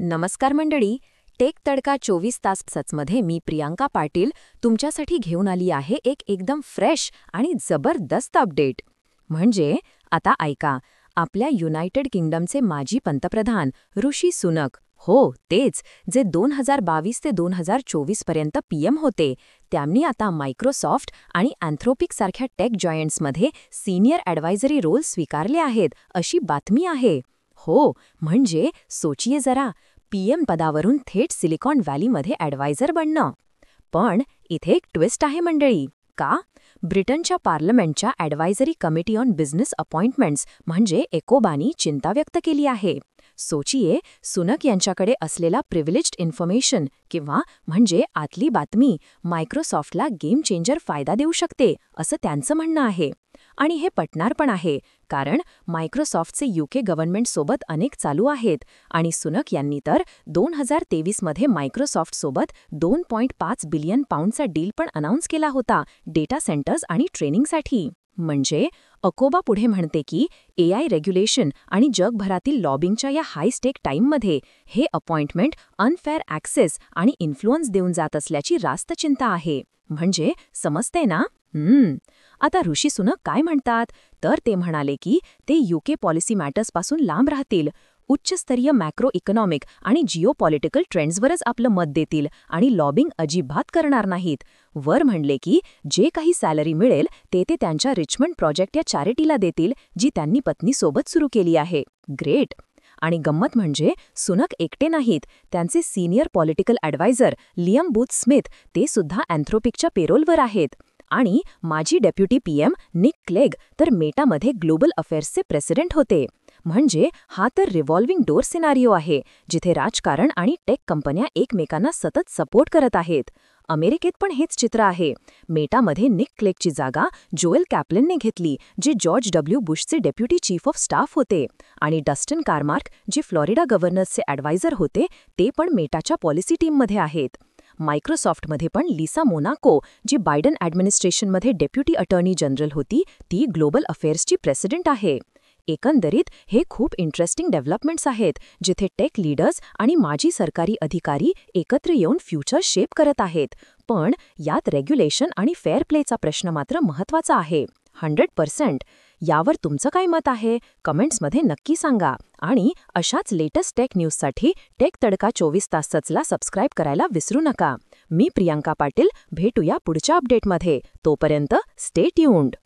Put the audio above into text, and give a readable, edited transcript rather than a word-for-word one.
नमस्कार मंडळी. टेक तडका 24 तासमध्ये मी प्रियांका पाटील तुमच्यासाठी घेऊन आली आहे एक एकदम फ्रेश आणि जबरदस्त अपडेट. म्हणजे आता ऐका, आपल्या युनायटेड किंगडमचे माजी पंतप्रधान ऋषी सुनक, हो तेच, जे 2022 ते 2024 पर्यंत पीएम होते, त्यांनी आता मायक्रोसॉफ्ट आणि अँथ्रोपिक सारख्या टेक जॉयंट्समध्ये सिनियर ॲडवायझरी रोल स्वीकारले आहेत अशी बातमी आहे. हो, म्हणजे सोचिये जरा, पीएम पदावरून थेट सिलिकॉन व्हॅलीमध्ये ॲडवायझर बनणं. पण इथे एक ट्विस्ट आहे मंडळी. का? ब्रिटनच्या पार्लमेंटच्या advisory committee on business appointments म्हणजे एकोबानी चिंता व्यक्त केली आहे. सोचिये, सुनक यांच्याकडे असलेला प्रिव्हिलेज्ड इन्फॉर्मेशन किंवा म्हणजे आतली बातमी मायक्रोसॉफ्टला गेम चेंजर फायदा देऊ शकते असं त्यांचं म्हणणं आहे. आणि हे पटणार पण आहे, कारण मायक्रोसॉफ्टचे यूके गव्हर्नमेंटसोबत अनेक चालू आहेत आणि सुनक यांनी तर 2023मध्ये मायक्रोसॉफ्टसोबत £2.5 बिलियन डील पण अनाऊन्स केला होता डेटा सेंटर्स आणि ट्रेनिंगसाठी. म्हणजे अकोबा पुढे म्हणते की AI रेग्युलेशन आणि जगभरातील लॉबिंगच्या या हाय स्टेक टाईममध्ये हे अपॉइंटमेंट अनफेअर ॲक्सेस आणि इन्फ्लुअन्स देऊन जात असल्याची रास्त चिंता आहे. म्हणजे समजते ना? आता ऋषी सुनक काय म्हणतात, तर ते म्हणाले की ते यूके पॉलिसी मॅटर्सपासून लांब राहतील, उच्चस्तरीय मॅक्रो इकॉनॉमिक आणि जिओपॉलिटिकल ट्रेंड्सवरच आपलं मत देतील आणि लॉबिंग अजिबात करणार नाहीत. वर म्हणले की जे काही सॅलरी मिळेल ते त्यांच्या रिचमंड प्रोजेक्ट या चॅरिटीला देतील, जी त्यांनी पत्नीसोबत सुरू केली आहे. ग्रेट. आणि गंमत म्हणजे सुनक एकटे नाहीत, त्यांचे senior political adviser Liam Booth Smith ते सुद्धा अँथ्रोपिकच्या पेरोलवर आहेत. आणि माजी डेप्युटी पीएम निक क्लेग तर मेटामध्ये ग्लोबल अफेअर्सचे प्रेसिडेंट होते. म्हणजे हा तर रिव्हॉल्विंग डोअर सिनारिओ आहे, जिथे राजकारण आणि टेक कंपन्या एकमेकांना सतत सपोर्ट करत आहेत. अमेरिकेत पण हेच चित्र आहे. मेटामध्ये निक क्लेगची जागा जोएल कॅप्लनने घेतली, जे जॉर्ज डब्ल्यू बुशचे डेप्युटी चीफ ऑफ स्टाफ होते. आणि डस्टिन कार्मार्क, जे फ्लोरिडा गव्हर्नर्सचे ॲडवायझर होते, ते पण मेटाच्या पॉलिसी टीममध्ये आहेत. मायक्रोसॉफ्टमध्ये पण लिसा मोनाको, जी बायडन ॲडमिनिस्ट्रेशनमध्ये डेप्युटी अटर्नी जनरल होती, ती ग्लोबल अफेअर्सची प्रेसिडेंट आहे. एकंदरीत हे खूप इंटरेस्टिंग डेव्हलपमेंट्स आहेत, जिथे टेक लीडर्स आणि माजी सरकारी अधिकारी एकत्र येऊन फ्युचर शेप करत आहेत. पण यात रेग्युलेशन आणि फेअर प्लेचा प्रश्न मात्र महत्त्वाचा आहे. 100%. यावर तुमचं काय मत आहे? कमेंट्समध्ये नक्की सांगा. आणि अशाच लेटेस्ट टेक न्यूजसाठी टेक तडका 24 तासला सबस्क्राईब करायला विसरू नका. मी प्रियांका पाटील, भेटूया पुढच्या अपडेटमध्ये. तोपर्यंत स्टे ट्यून्ड.